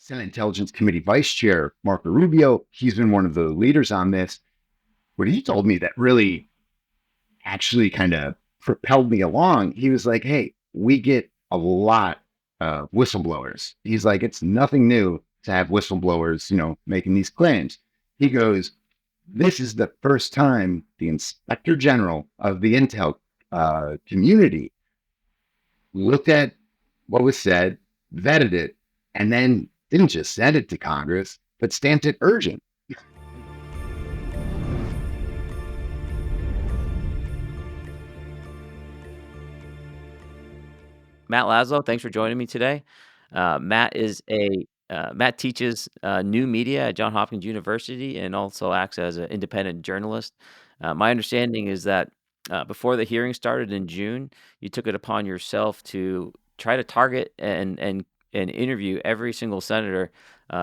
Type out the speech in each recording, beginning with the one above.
Senate Intelligence Committee Vice Chair, Marco Rubio, he's been one of the leaders on this. What he told me that really actually kind of propelled me along, he was like, hey, we get a lot of whistleblowers. He's like, it's nothing new to have whistleblowers, making these claims. He goes, this is the first time the Inspector General of the Intel community looked at what was said, vetted it, and then didn't just send it to Congress, but stamped it urgent. Matt Laslo, thanks for joining me today. Matt teaches new media at Johns Hopkins University and also acts as an independent journalist. My understanding is that before the hearing started in June, you took it upon yourself to try to target and interview every single senator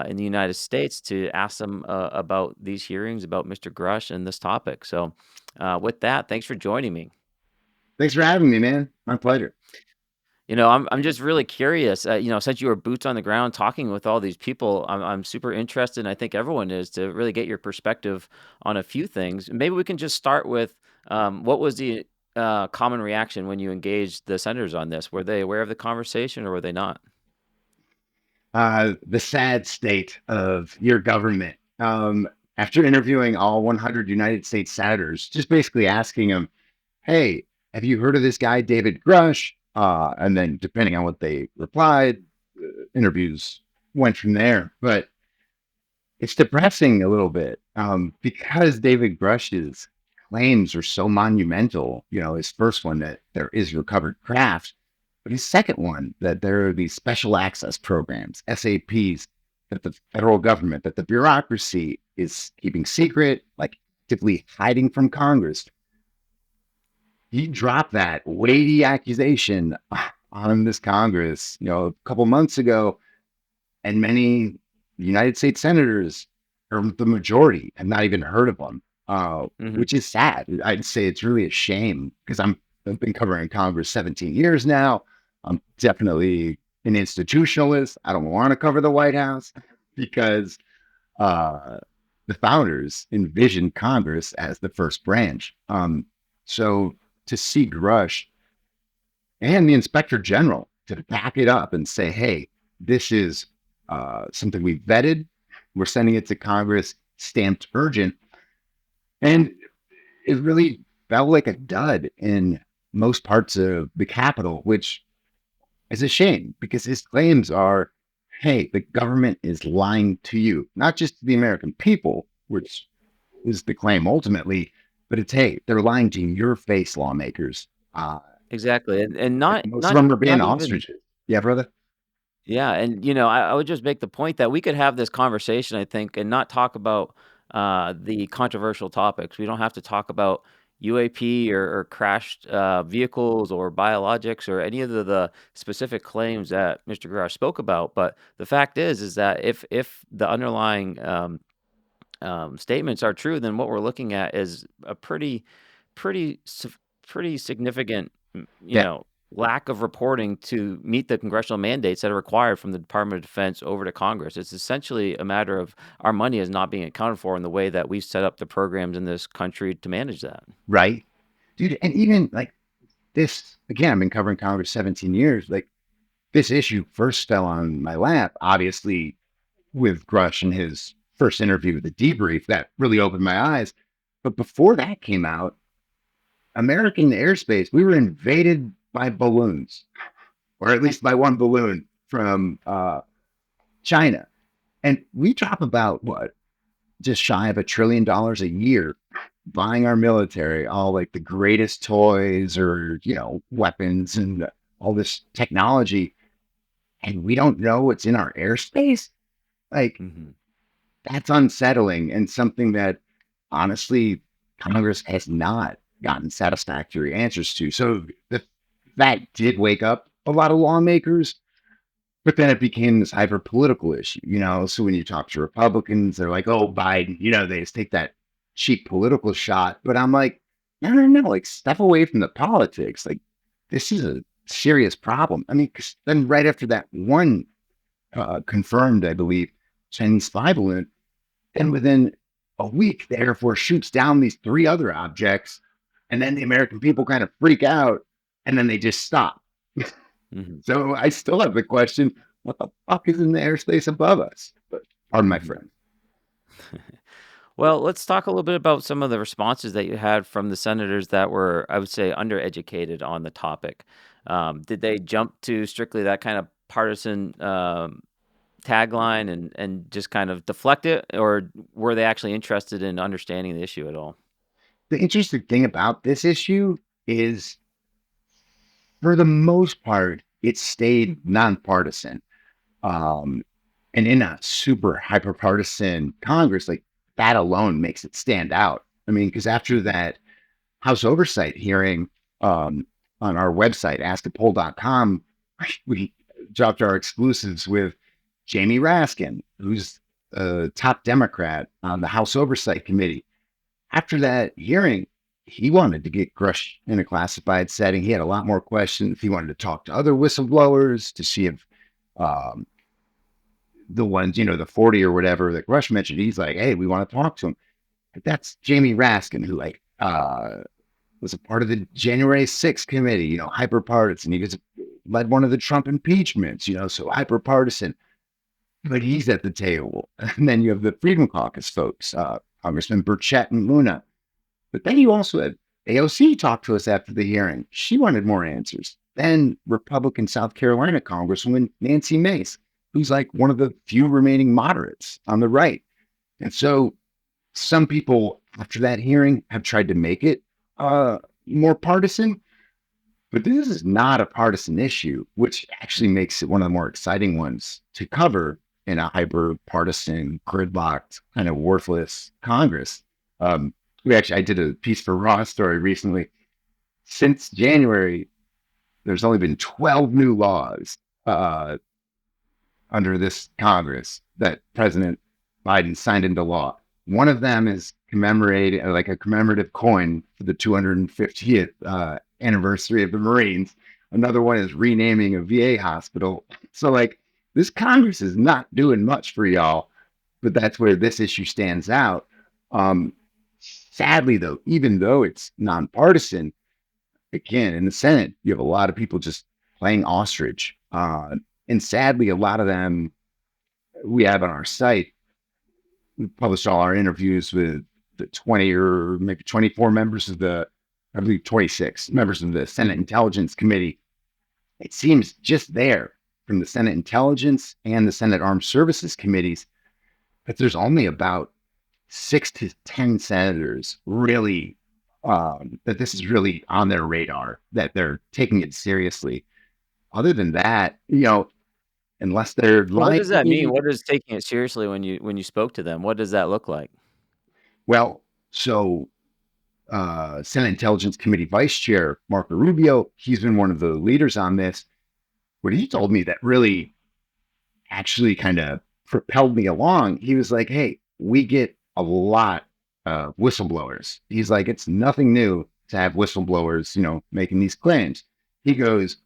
in the United States to ask them about these hearings, about Mr. Grush and this topic. So, with that, thanks for joining me. Thanks for having me, man. My pleasure. I'm just really curious. Since you were boots on the ground talking with all these people, I'm super interested, and I think everyone is, to really get your perspective on a few things. Maybe we can just start with what was the common reaction when you engaged the senators on this? Were they aware of the conversation, or were they not? The sad state of your government. After interviewing all 100 United States senators, just basically asking them, hey, have you heard of this guy, David Grush? And then depending on what they replied, interviews went from there. But it's depressing a little bit because David Grush's claims are so monumental. His first one that there is recovered craft, but his second one that there are these special access programs, SAPs, that the federal government, that the bureaucracy is keeping secret, like actively hiding from Congress. He dropped that weighty accusation on this Congress, a couple months ago, and many United States senators, or the majority, have not even heard of them, which is sad. I'd say it's really a shame because I've been covering Congress 17 years now. I'm definitely an institutionalist. I don't want to cover the White House because the founders envisioned Congress as the first branch. So to see Grush and the Inspector General to back it up and say, hey, this is something we vetted. We're sending it to Congress, stamped urgent. And it really felt like a dud in most parts of the Capitol, which is a shame because his claims are, hey, the government is lying to you, not just to the American people, which is the claim ultimately, but it's, hey, they're lying to your face, lawmakers. Exactly, and not Most of not them are being not even. ostriches. Yeah, brother. Yeah, and I would just make the point that we could have this conversation, I think, and not talk about the controversial topics. We don't have to talk about UAP or crashed vehicles or biologics or any of the specific claims that Mr. Garage spoke about. But the fact is that if the underlying statements are true, then what we're looking at is a pretty pretty significant, Yeah, lack of reporting to meet the congressional mandates that are required from the Department of Defense over to Congress. It's essentially a matter of our money is not being accounted for in the way that we've set up the programs in this country to manage that. right. Dude, and even like this, again, I've been covering Congress 17 years. Like this issue first fell on my lap, obviously, with Grush and his first interview, the debrief, that really opened my eyes. But before that came out, American airspace, we were invaded by balloons, or at least by one balloon from China. And we drop about what, just shy of $1 trillion a year buying our military all like the greatest toys or, weapons and all this technology. And we don't know what's in our airspace. Like, Hmm. that's unsettling and something that honestly Congress has not gotten satisfactory answers to. So that did wake up a lot of lawmakers, but then it became this hyper political issue, So when you talk to Republicans, they're like, oh, Biden, they just take that cheap political shot. But I'm like, no, like step away from the politics. Like this is a serious problem. I mean, 'cause then right after that one confirmed, I believe, Chinese spy balloon. And within a week, the Air Force shoots down these three other objects. And then the American people kind of freak out and then they just stop. Mhm. So I still have the question, what the fuck is in the airspace above us? But pardon my Mhm. friend. Well, let's talk a little bit about some of the responses that you had from the senators that were, I would say, undereducated on the topic. Did they jump to strictly that kind of partisan tagline and just kind of deflect it, or were they actually interested in understanding the issue at all? The interesting thing about this issue is, for the most part, it stayed nonpartisan. Um, and in a super hyper partisan Congress, like that alone makes it stand out. I mean, because after that House oversight hearing um, on our website, askapol.com, we dropped our exclusives with Jamie Raskin, who's a top Democrat on the House Oversight Committee. After that hearing, he wanted to get Grush in a classified setting. He had a lot more questions. He wanted to talk to other whistleblowers to see if um, the ones, the 40 or whatever that Grush mentioned, he's like, hey, we want to talk to him. But that's Jamie Raskin, who was a part of the January 6th committee, hyper-partisan. He was led one of the Trump impeachments, so hyper-partisan. But he's at the table. And then you have the Freedom Caucus folks, Congressman Burchett and Luna. But then you also had AOC talk to us after the hearing. She wanted more answers. Then Republican South Carolina Congresswoman Nancy Mace, who's like one of the few remaining moderates on the right. And so some people after that hearing have tried to make it more partisan, but this is not a partisan issue, which actually makes it one of the more exciting ones to cover in a hyper partisan, gridlocked, kind of worthless Congress. I did a piece for Raw Story recently. Since January, there's only been 12 new laws uh, under this Congress that President Biden signed into law. One of them is commemorating, like a commemorative coin for the 250th anniversary of the Marines. Another one is renaming a VA hospital. So, like, this Congress is not doing much for y'all, but that's where this issue stands out. Sadly, though, even though it's nonpartisan, again, in the Senate, you have a lot of people just playing ostrich. And sadly, a lot of them we have on our site. We published all our interviews with the 20 or maybe 24 members of I believe 26 members of the Senate Intelligence Committee. It seems just there from the Senate Intelligence and the Senate Armed Services Committees that there's only about 6 to 10 senators really that this is really on their radar, that they're taking it seriously. Other than that, unless they're So what does that mean? lying. What is taking it seriously when you spoke to them? What does that look like? Well, so Senate Intelligence Committee Vice Chair Marco Rubio, he's been one of the leaders on this. What he told me that really actually kind of propelled me along, he was like, hey, we get a lot of whistleblowers. He's like, it's nothing new to have whistleblowers, making these claims. He goes,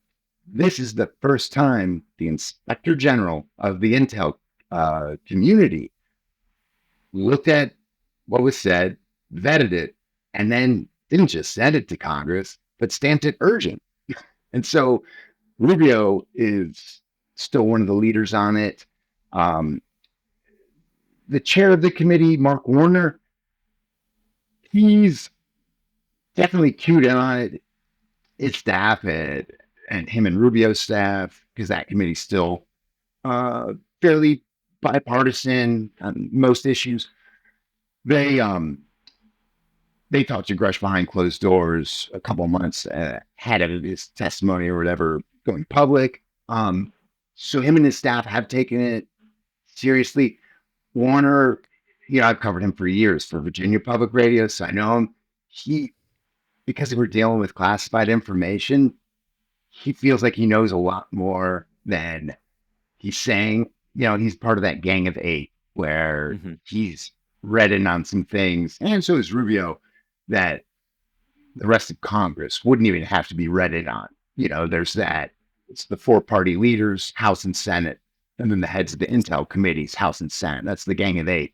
this is the first time the Inspector General of the Intel community looked at what was said, vetted it, and then didn't just send it to Congress, but stamped it urgent. And so Rubio is still one of the leaders on it. Um, the chair of the committee, Mark Warner, he's definitely cued in on it. His staff and him and Rubio's staff, because that committee's still fairly bipartisan on most issues. They they talked to Grush behind closed doors a couple of months ahead of his testimony or whatever going public. So him and his staff have taken it seriously. Warner, I've covered him for years for Virginia Public Radio, so I know him. Because we're dealing with classified information, he feels like he knows a lot more than he's saying. He's part of that gang of eight where Mhm. he's read in on some things, and so is Rubio, that the rest of Congress wouldn't even have to be read in on. There's that. It's the four party leaders, House and Senate. and then the heads of the intel committees, House and Senate. That's the Gang of Eight.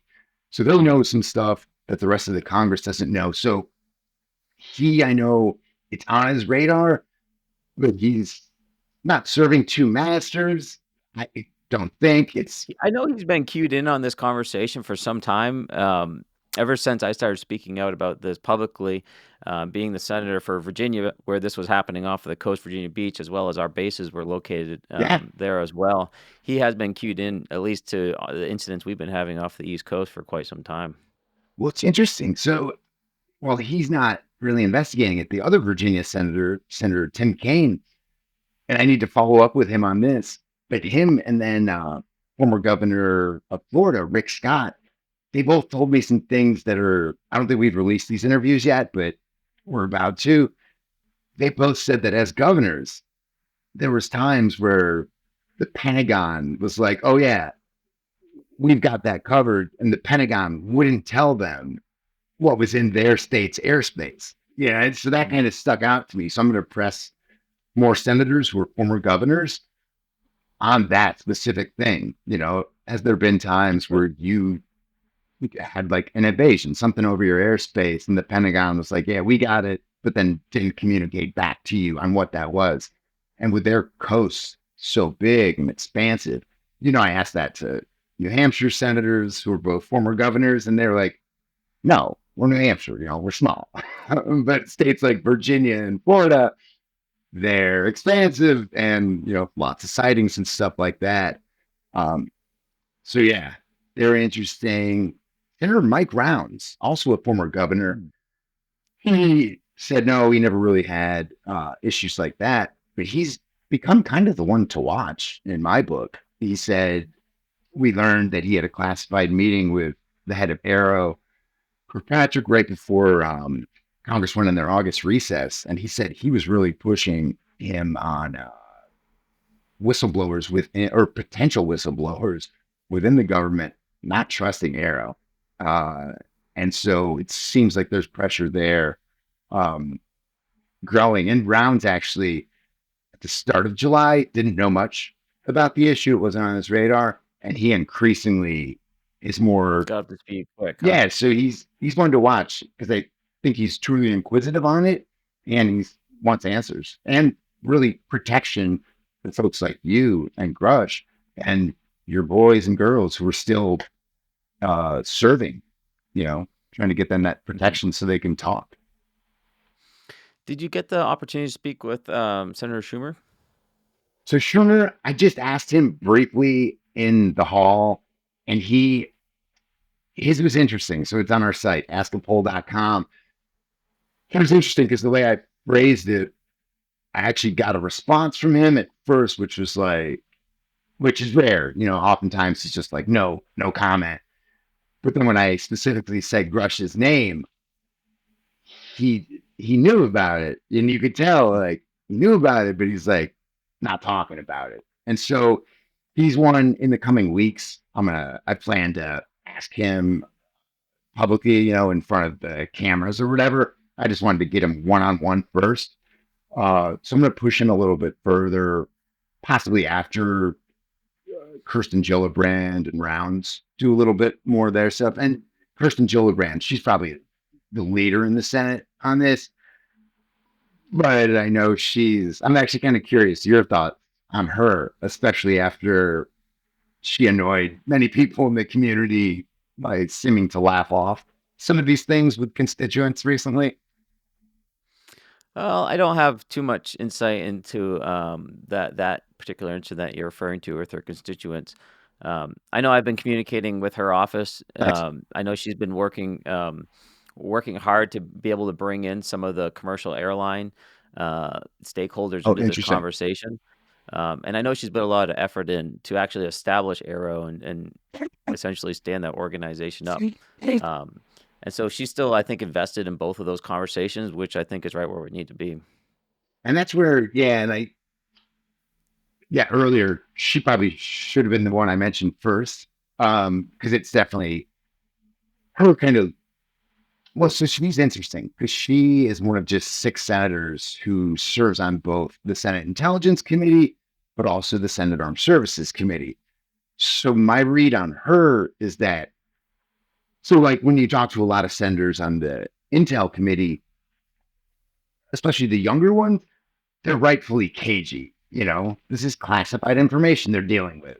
So they'll know some stuff that the rest of the Congress doesn't know. So I know it's on his radar, but he's not serving two masters. I don't think it's. I know he's been cued in on this conversation for some time, ever since I started speaking out about this publicly, being the senator for Virginia, where this was happening off of the coast, Virginia Beach, as well as our bases were located Yeah. there as well. He has been cued in, at least to the incidents we've been having off the East Coast for quite some time. Well, it's interesting. So, well, he's not really investigating it. The other Virginia senator, Senator Tim Kaine, and I need to follow up with him on this, but him and then former governor of Florida, Rick Scott, they both told me some things that are, I don't think we've released these interviews yet, but we're about to. They both said that as governors, there was times where the Pentagon was like, oh yeah, we've got that covered. And the Pentagon wouldn't tell them what was in their state's airspace. Yeah. And so that kind of stuck out to me. So I'm going to press more senators who are former governors on that specific thing. Has there been times where you had like an invasion, something over your airspace, and the Pentagon was like, yeah, we got it, but then didn't communicate back to you on what that was? And with their coasts so big and expansive, I asked that to New Hampshire senators who are both former governors, and they're like, no, we're New Hampshire, we're small. But states like Virginia and Florida, they're expansive and, lots of sightings and stuff like that. So yeah, they're interesting. Senator Mike Rounds, also a former governor, he said no, he never really had issues like that, but he's become kind of the one to watch in my book. He said we learned that he had a classified meeting with the head of Aero, Kirkpatrick, right before Congress went in their August recess, and he said he was really pushing him on whistleblowers or potential whistleblowers within the government not trusting Aero. And so it seems like there's pressure there growing. And Rounds actually, at the start of July, didn't know much about the issue. It wasn't on his radar. And he increasingly is more. Got up to speed quick. Huh? Yeah, so he's one to watch because I think he's truly inquisitive on it, and he wants answers and really protection for folks like you and Grush and your boys and girls who are still serving, trying to get them that protection so they can talk. Did you get the opportunity to speak with Senator Schumer? So Schumer, I just asked him briefly in the hall, and his was interesting. So it's on our site, askapoll.com. It was interesting because the way I phrased it, I actually got a response from him at first, which is rare. Oftentimes it's just like, no comment. But then when I specifically said Grush's name, he knew about it. And you could tell, like, he knew about it, but he's like not talking about it. And so he's one in the coming weeks. I plan to ask him publicly, in front of the cameras or whatever. I just wanted to get him one-on-one first. So I'm going to push him a little bit further, possibly after Kirsten Gillibrand and Rounds do a little bit more of their stuff. And Kirsten Gillibrand, she's probably the leader in the Senate on this. But I know I'm actually kind of curious your thoughts on her, especially after she annoyed many people in the community by seeming to laugh off some of these things with constituents recently. Well, I don't have too much insight into that particular incident you're referring to with her constituents. I know I've been communicating with her office. I know she's been working hard to be able to bring in some of the commercial airline stakeholders into this conversation. And I know she's put a lot of effort in to actually establish Aero and essentially stand that organization up. And so she's still, I think, invested in both of those conversations, which I think is right where we need to be. And that's where, earlier, she probably should have been the one I mentioned first, because it's definitely her kind of, so she's interesting because she is one of just 6 senators who serves on both the Senate Intelligence Committee, but also the Senate Armed Services Committee. So my read on her is that, so like when you talk to a lot of senators on the Intel committee, especially the younger ones, they're rightfully cagey. This is classified information they're dealing with.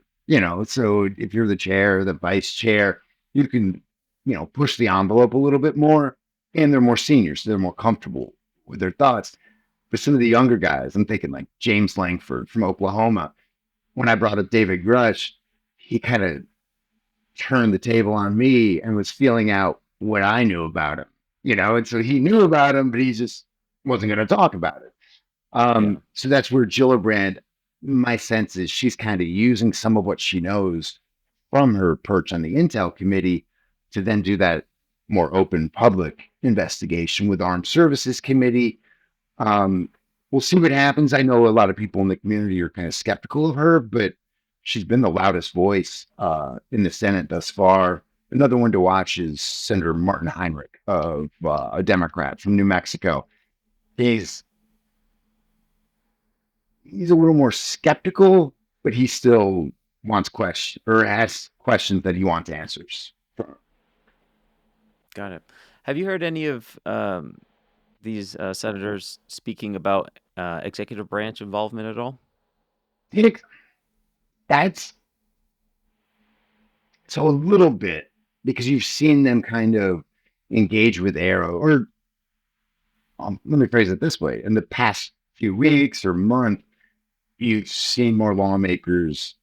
So if you're the chair or the vice chair, you can, push the envelope a little bit more, and they're more senior, so they're more comfortable with their thoughts. But some of the younger guys, I'm thinking like James Langford from Oklahoma. When I brought up David Grush, he kind of turned the table on me and was feeling out what I knew about him. And so he knew about him, but he just wasn't going to talk about it. Yeah. So that's where Gillibrand, my sense is she's kind of using some of what she knows from her perch on the Intel committee to then do that more open public investigation with Armed Services Committee. Um, we'll see what happens. I know a lot of people in the community are kind of skeptical of her, but she's been the loudest voice in the Senate thus far. Another one to watch is Senator Martin Heinrich, a Democrat from New Mexico. He's a little more skeptical, but he still wants questions or asks questions that he wants answers from. Got it. Have you heard any of these senators speaking about executive branch involvement at all? I think that's so a little bit because you've seen them kind of engage with Arrow, or let me phrase it this way: in the past few weeks or month, you've seen more lawmakers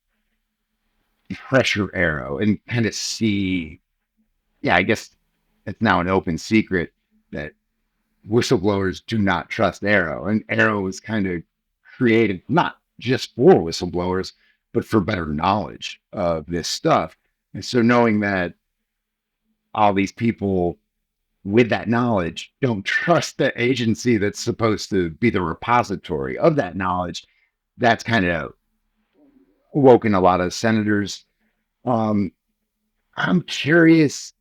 pressure Arrow and kind of see, yeah, I guess it's now an open secret that whistleblowers do not trust Arrow. And Arrow was kind of created not just for whistleblowers, but for better knowledge of this stuff. And so knowing that all these people with that knowledge don't trust the agency that's supposed to be the repository of that knowledge, that's kind of woken a lot of senators. Um, I'm curious.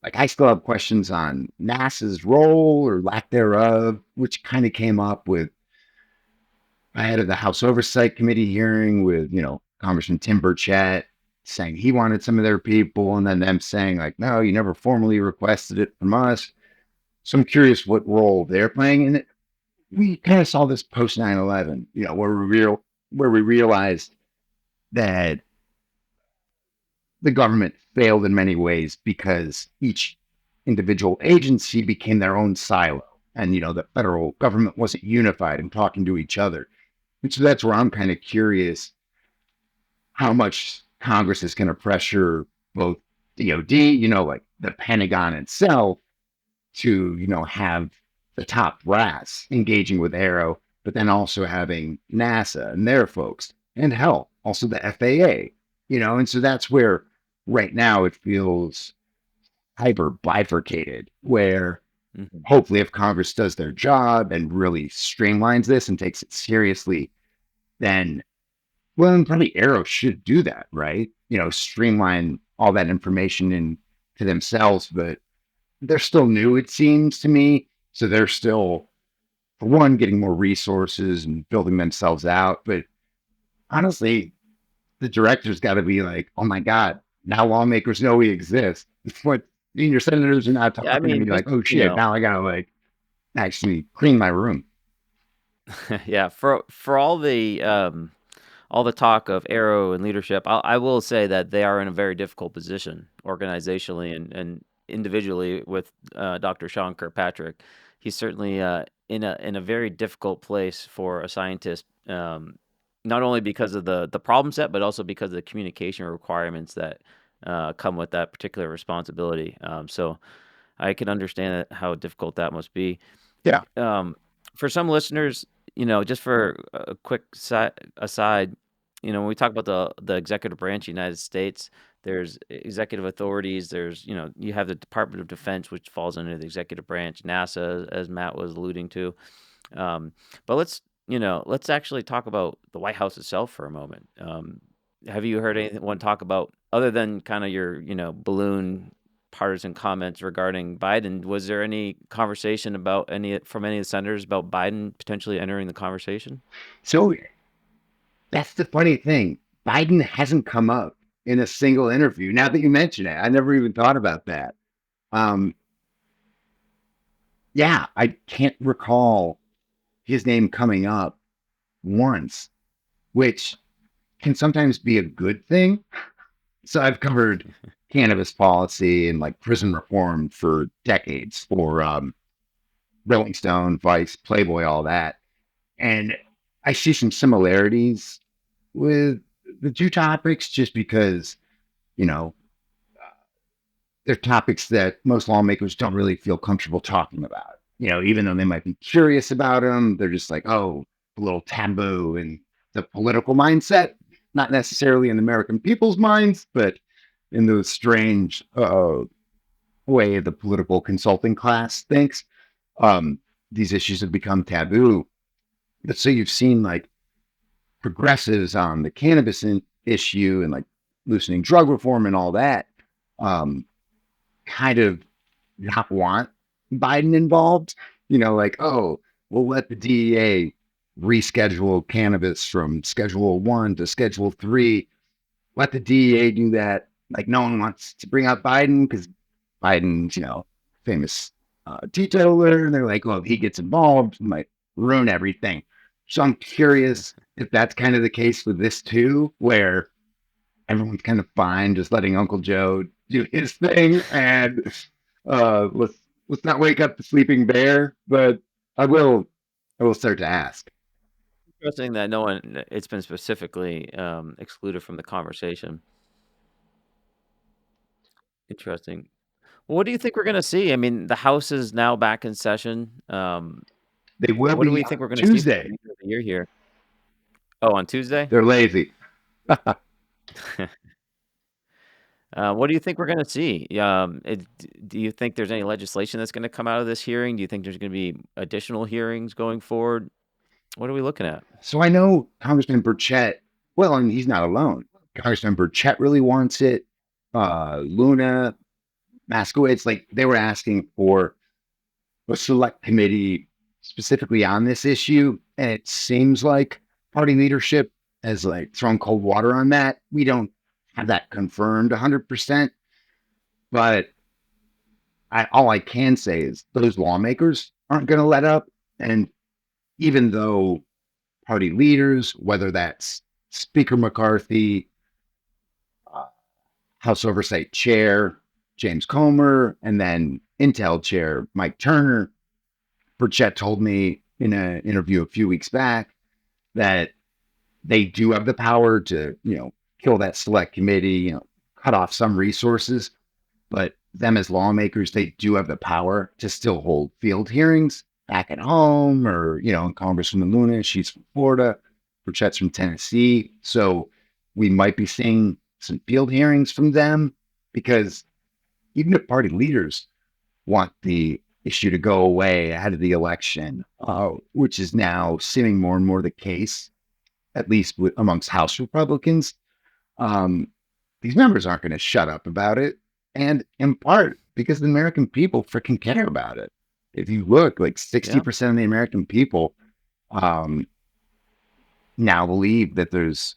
Like, I still have questions on NASA's role or lack thereof, which kind of came up with I had the House Oversight Committee hearing with, Congressman Tim Burchett saying he wanted some of their people, and then them saying, like, no, you never formally requested it from us. So I'm curious what role they're playing in it. We kind of saw this post 9/11, where we realized that the government failed in many ways because each individual agency became their own silo. And, the federal government wasn't unified and talking to each other. And so that's where I'm kind of curious how much Congress is going to pressure both DOD, like the Pentagon itself, to, have the top brass engaging with Arrow, but then also having NASA and their folks, and hell, also the FAA, and so that's where right now it feels hyper bifurcated, where Hmm. hopefully if Congress does their job and really streamlines this and takes it seriously, then well, probably Arrow should do that, right? Streamline all that information into themselves, but they're still new, it seems to me. So they're still, for one, getting more resources and building themselves out. But honestly, the director's got to be like, oh my God, now lawmakers know we exist. What senior senators are not Yeah, I talking to me mean, just like, oh shit, now I got to like actually clean my room. yeah, for all the talk of Arrow and leadership, I will say that they are in a very difficult position organizationally and individually with Dr. Sean Kirkpatrick. He's certainly in a very difficult place for a scientist, not only because of the problem set, but also because of the communication requirements that come with that particular responsibility. So I can understand how difficult that must be. Yeah. Um, for some listeners, just for a quick aside, when we talk about the executive branch of the United States, there's executive authorities. There's, you have the Department of Defense, which falls under the executive branch, NASA, as Matt was alluding to. Um, but let's actually talk about the White House itself for a moment. Have you heard anyone talk about, other than kind of your, balloon partisan comments regarding Biden? Was there any conversation about from any of the senators about Biden potentially entering the conversation? So that's the funny thing. Biden hasn't come up in a single interview. Now that you mention it, I never even thought about that. Um, yeah, I can't recall his name coming up once, which can sometimes be a good thing. So I've covered cannabis policy and like prison reform for decades for Rolling Stone, Vice, Playboy, all that. And I see some similarities with the two topics just because, you know, they're topics that most lawmakers don't really feel comfortable talking about. Even though they might be curious about them, they're just like, oh, a little taboo in the political mindset, not necessarily in the American people's minds, but in the strange way the political consulting class thinks. These issues have become taboo. But so you've seen like progressives on the cannabis issue and like loosening drug reform and all that. Kind of not want Biden involved, like, oh, we'll let the DEA reschedule cannabis from Schedule 1 to Schedule 3. Let the DEA do that. Like, no one wants to bring up Biden because Biden's, famous teetotaler. And they're like, well, if he gets involved, it might ruin everything. So I'm curious if that's kind of the case with this too, where everyone's kind of fine just letting Uncle Joe do his thing, and let's not wake up the sleeping bear. But I will start to ask. Interesting that no one it's been specifically, excluded from the conversation. Interesting. Well, what do you think we're gonna see? I mean, the House is now back in session. They will What do be we on think we're gonna see for the Tuesday. remainder of the year here? Oh, on Tuesday? They're lazy. What do you think we're gonna see? Do you think there's any legislation that's gonna come out of this hearing? Do you think there's gonna be additional hearings going forward? What are we looking at? So I know Congressman Burchett. Well, and he's not alone. Congressman Burchett really wants it. Luna, Maskowitz, like they were asking for a select committee specifically on this issue, and it seems like party leadership has like thrown cold water on that. We don't have that confirmed 100%, but all I can say is those lawmakers aren't going to let up. And even though party leaders, whether that's Speaker McCarthy, uh, House Oversight Chair James Comer, and then Intel Chair Mike Turner, Burchett told me in an interview a few weeks back that they do have the power to, kill that select committee, cut off some resources, but them as lawmakers, they do have the power to still hold field hearings back at home or, Congresswoman Luna, she's from Florida, Burchett's from Tennessee. So we might be seeing some field hearings from them because even if party leaders want the issue to go away ahead of the election, which is now seeming more and more the case, at least amongst House Republicans, um, these members aren't going to shut up about it. And in part because the American people freaking care about it. If you look, like Yeah. 60% of the American people um, now believe that there's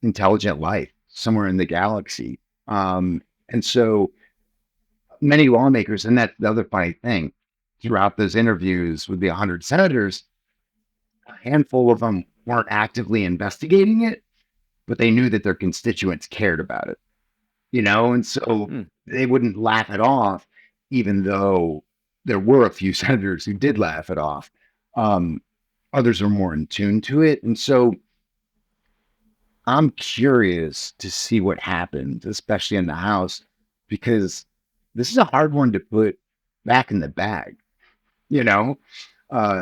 intelligent life somewhere in the galaxy. And so many lawmakers, and that's the other funny thing, throughout those interviews with the 100 senators, a handful of them weren't actively investigating it, but they knew that their constituents cared about it, and so Hmm. they wouldn't laugh it off, even though there were a few senators who did laugh it off. Um, Others are more in tune to it. And so I'm curious to see what happens, especially in the House, because this is a hard one to put back in the bag, you know?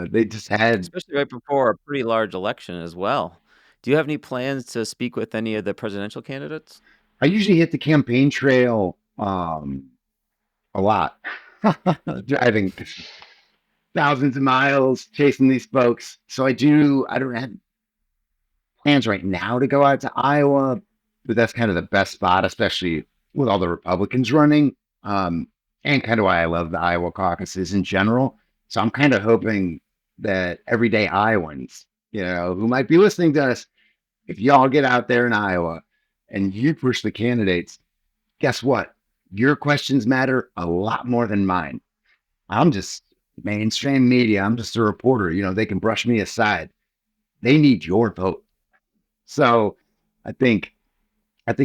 They just had, Especially right before a pretty large election as well. Do you have any plans to speak with any of the presidential candidates? I usually hit the campaign trail a lot, driving thousands of miles, chasing these folks. So I don't have plans right now to go out to Iowa, but that's kind of the best spot, especially with all the Republicans running. And kind of why I love the Iowa caucuses in general. So I'm kind of hoping that everyday Iowans, who might be listening to us, if y'all get out there in Iowa and you push the candidates, guess what? Your questions matter a lot more than mine. I'm just mainstream media. I'm just a reporter. They can brush me aside. They need your vote. So I think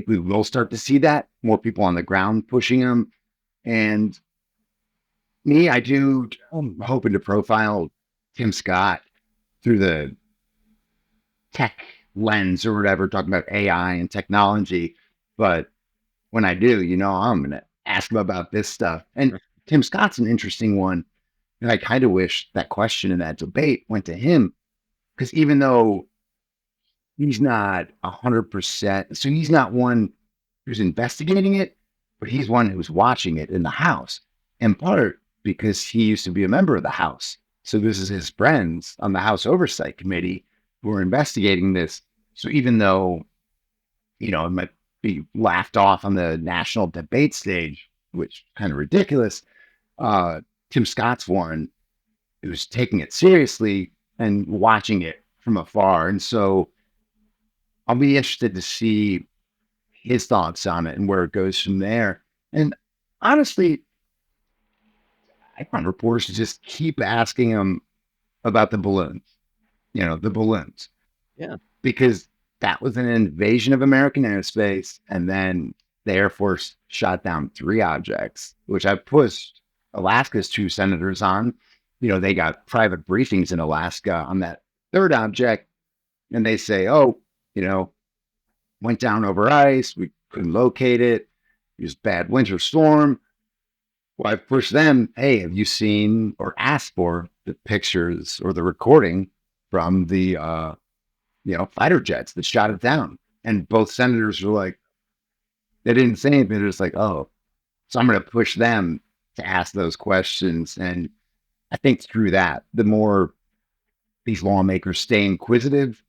we will start to see that more people on the ground pushing them. And I'm hoping to profile Tim Scott through the tech lens or whatever, talking about AI and technology. But when I do, I'm going to ask him about this stuff. And Tim Scott's an interesting one. And I kind of wish that question in that debate went to him, because even though he's not 100%, so he's not one who's investigating it, but he's one who's watching it in the House, in part because he used to be a member of the House. So this is his friends on the House Oversight Committee who are investigating this. So even though, it might be laughed off on the national debate stage, which kind of ridiculous, Tim Scott's one who's taking it seriously and watching it from afar. And so I'll be interested to see his thoughts on it and where it goes from there. And honestly, I want reporters to just keep asking him about the balloons, the balloons, Yeah. because that was an invasion of American airspace. And then the Air Force shot down 3 objects, which I pushed Alaska's 2 senators on. They got private briefings in Alaska on that 3rd object. And they say, oh, went down over ice. We couldn't locate it. It was bad winter storm. Well, I pushed them. Hey, have you seen or asked for the pictures or the recording from the, fighter jets that shot it down? And both senators were like, they didn't say anything. They're just like, oh, so I'm going to push them to ask those questions. And I think through that, the more these lawmakers stay inquisitive,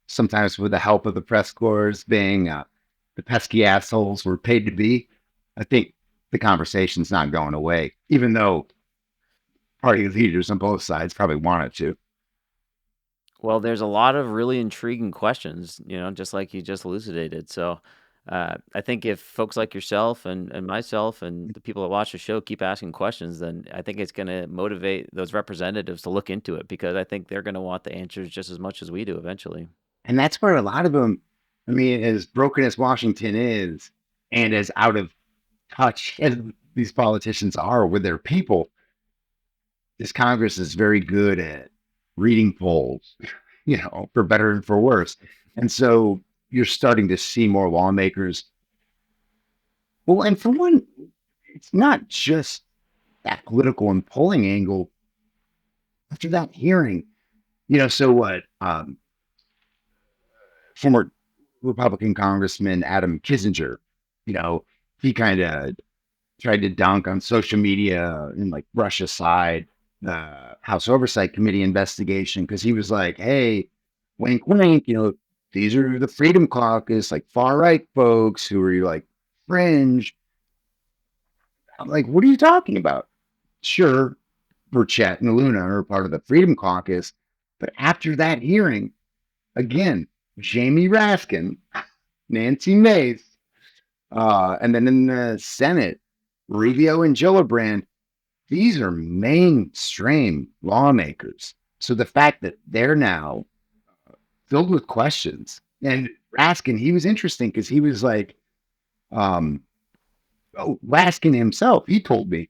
sometimes with the help of the press corps being the pesky assholes we're paid to be, I think the conversation's not going away, even though party leaders on both sides probably want it to. Well, there's a lot of really intriguing questions, just like you just elucidated. So I think if folks like yourself and myself and the people that watch the show keep asking questions, then I think it's going to motivate those representatives to look into it, because I think they're going to want the answers just as much as we do eventually. And that's where a lot of them, as broken as Washington is, and as out of touch as these politicians are with their people, this Congress is very good at reading polls, for better and for worse. And so you're starting to see more lawmakers. Well, and for one, it's not just that political and polling angle. After that hearing, so what? Former Republican Congressman Adam Kissinger, he kind of tried to dunk on social media and like brush aside the House Oversight Committee investigation, because he was like, hey, wink, wink, these are the Freedom Caucus, like far right folks who are like fringe. I'm like, what are you talking about? Sure, Burchett and Luna are part of the Freedom Caucus, but after that hearing, again, Jamie Raskin, Nancy Mace, and then in the Senate, Rubio and Gillibrand, these are mainstream lawmakers. So the fact that they're now filled with questions, and Raskin, he was interesting because he was like, Raskin himself, he told me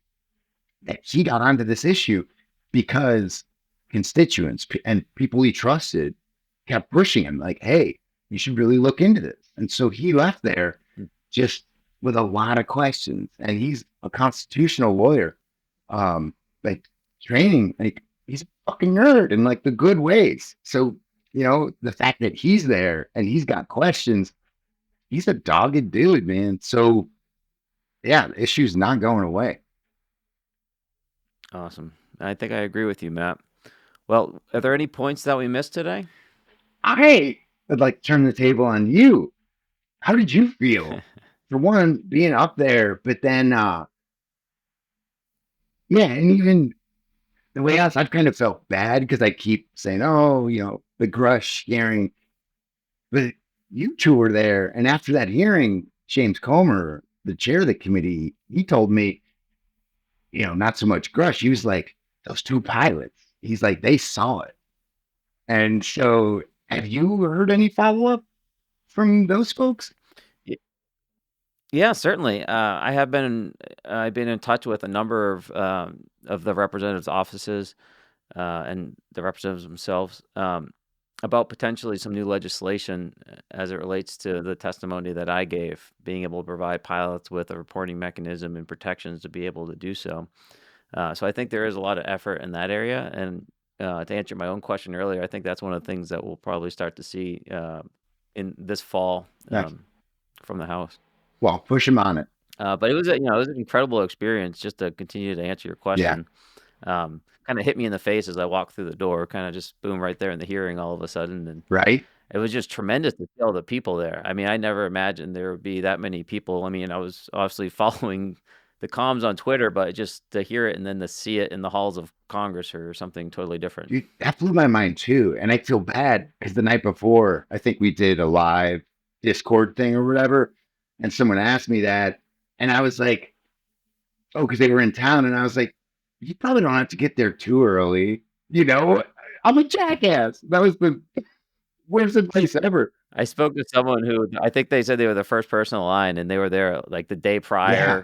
that he got onto this issue because constituents and people he trusted kept pushing him like, hey, you should really look into this. And so he left there just with a lot of questions. And he's a constitutional lawyer, like training, like he's a fucking nerd in like the good ways. So, the fact that he's there and he's got questions, he's a dogged dude, man. So yeah, the issue's not going away. Awesome. I think I agree with you, Matt. Well, are there any points that we missed today? I would like to turn the table on you. How did you feel? For one, being up there, but then yeah, and even the way else, I've kind of felt bad because I keep saying, oh, the Grush hearing. But you two were there. And after that hearing, James Comer, the chair of the committee, he told me, not so much Grush. He was like, those two pilots. He's like, they saw it. And so, have you heard any follow up from those folks? Yeah, certainly. I've been in touch with a number of the representatives' offices and the representatives themselves about potentially some new legislation as it relates to the testimony that I gave, being able to provide pilots with a reporting mechanism and protections to be able to do so. So I think there is a lot of effort in that area. And to answer my own question earlier, I think that's one of the things that we'll probably start to see in this fall Nice. from the House. Well, push him on it. But it was it was an incredible experience just to continue to answer your Yeah. question. Kind of hit me in the face as I walked through the door, kind of just boom right there in the hearing all of a sudden. And Right. it was just tremendous to see all the people there. I mean, I never imagined there would be that many people. I mean, I was obviously following the comms on Twitter, but just to hear it and then to see it in the halls of Congress or something totally different. Dude, that blew my mind too. And I feel bad because the night before, I think we did a live Discord thing or whatever. And someone asked me that. And I was like, oh, because they were in town. And I was like, you probably don't have to get there too early. I'm a jackass. That was the worst advice ever. I spoke to someone who I think they said they were the first person in line and they were there like the day prior,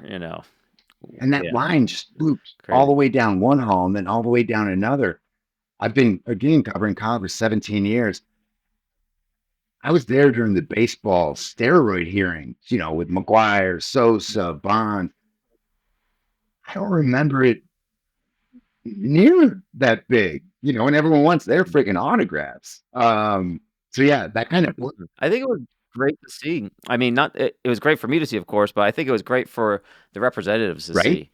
And that Yeah, line just loops all crazy. the way down one hall and then all the way down another. I've been, again, covering Congress 17 years. I was there during the baseball steroid hearings, with McGuire, Sosa, Bond. I don't remember it near that big, and everyone wants their freaking autographs. So yeah, that kind of I think it was great to see. I mean, not it was great for me to see, of course, but I think it was great for the representatives to right. see,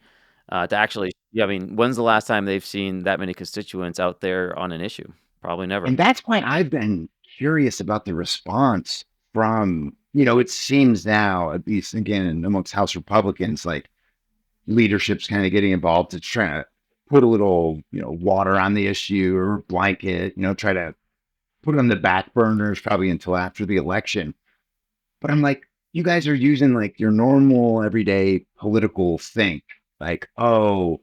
to actually I mean, when's the last time they've seen that many constituents out there on an issue? Probably never. And that's why I've been curious about the response from, it seems now, at least again, amongst House Republicans, like leadership's kind of getting involved to try to put a little, water on the issue or blanket, try to put it on the back burners probably until after the election. But I'm like, you guys are using like your normal everyday political think, like, oh,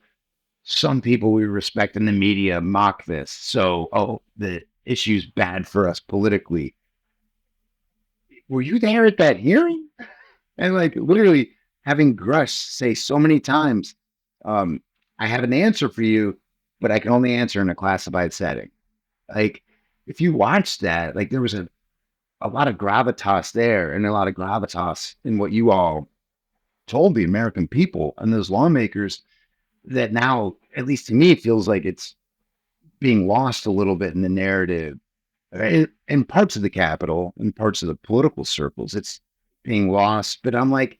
some people we respect in the media mock this. So, the issue's bad for us politically. Were you there at that hearing? And like literally having Grush say so many times, um, I have an answer for you, but I can only answer in a classified setting. Like, if you watch that, like there was a lot of gravitas there and a lot of gravitas in what you all told the American people and those lawmakers that now, at least to me, it feels like it's being lost a little bit in the narrative in parts of the Capitol and parts of the political circles. It's being lost, but I'm like,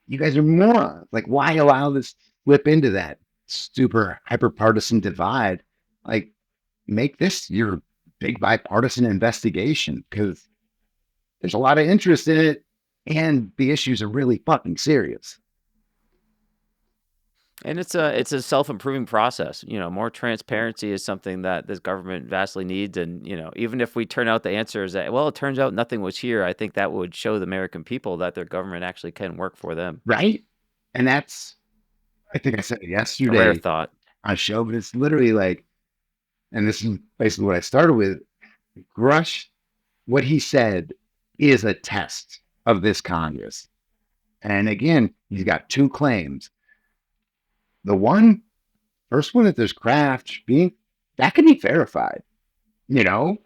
you guys are morons. Like, why allow this to slip into that super hyper-partisan divide? Like, make this your big bipartisan investigation because there's a lot of interest in it and the issues are really fucking serious. And it's a self-improving process. More transparency is something that this government vastly needs. And, even if we turn out the answer is that, well, it turns out nothing was here, I think that would show the American people that their government actually can work for them. Right. And that's, I think I said it A rare yesterday thought. on a show, but it's literally like, and this is basically what I started with. Grush, what he said is a test of this Congress. And again, he's got two claims. The first one, that there's craft being, that can be verified, you know,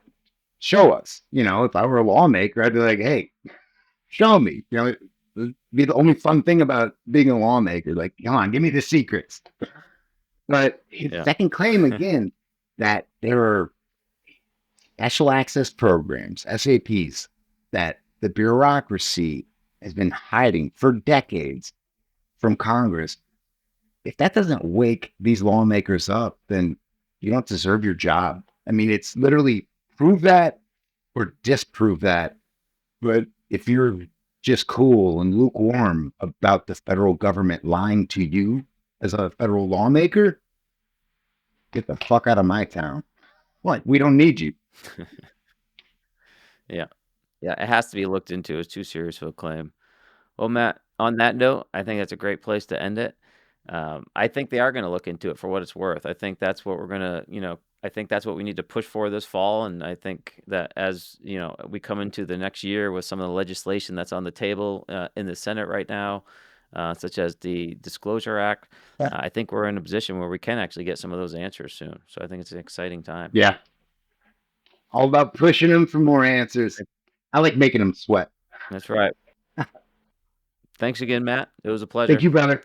show us, if I were a lawmaker, I'd be like, hey, show me, it'd be the only fun thing about being a lawmaker. Like, come on, give me the secrets. But his Yeah. second claim again, that there are special access programs, SAPs, that the bureaucracy has been hiding for decades from Congress. If that doesn't wake these lawmakers up, then you don't deserve your job. I mean, it's literally prove that or disprove that. But if you're just cool and lukewarm about the federal government lying to you as a federal lawmaker, get the fuck out of my town. What? We don't need you. Yeah. Yeah, it has to be looked into. It's too serious of a claim. Well, Matt, on that note, I think that's a great place to end it. I think they are gonna look into it for what it's worth. I think that's what we're gonna, I think that's what we need to push for this fall, and I think that as, we come into the next year with some of the legislation that's on the table, in the Senate right now, such as the Disclosure Act, Yeah. I think we're in a position where we can actually get some of those answers soon. So I think it's an exciting time. Yeah. All about pushing them for more answers. I like making them sweat. That's right. Thanks again, Matt. It was a Thank pleasure. you, brother.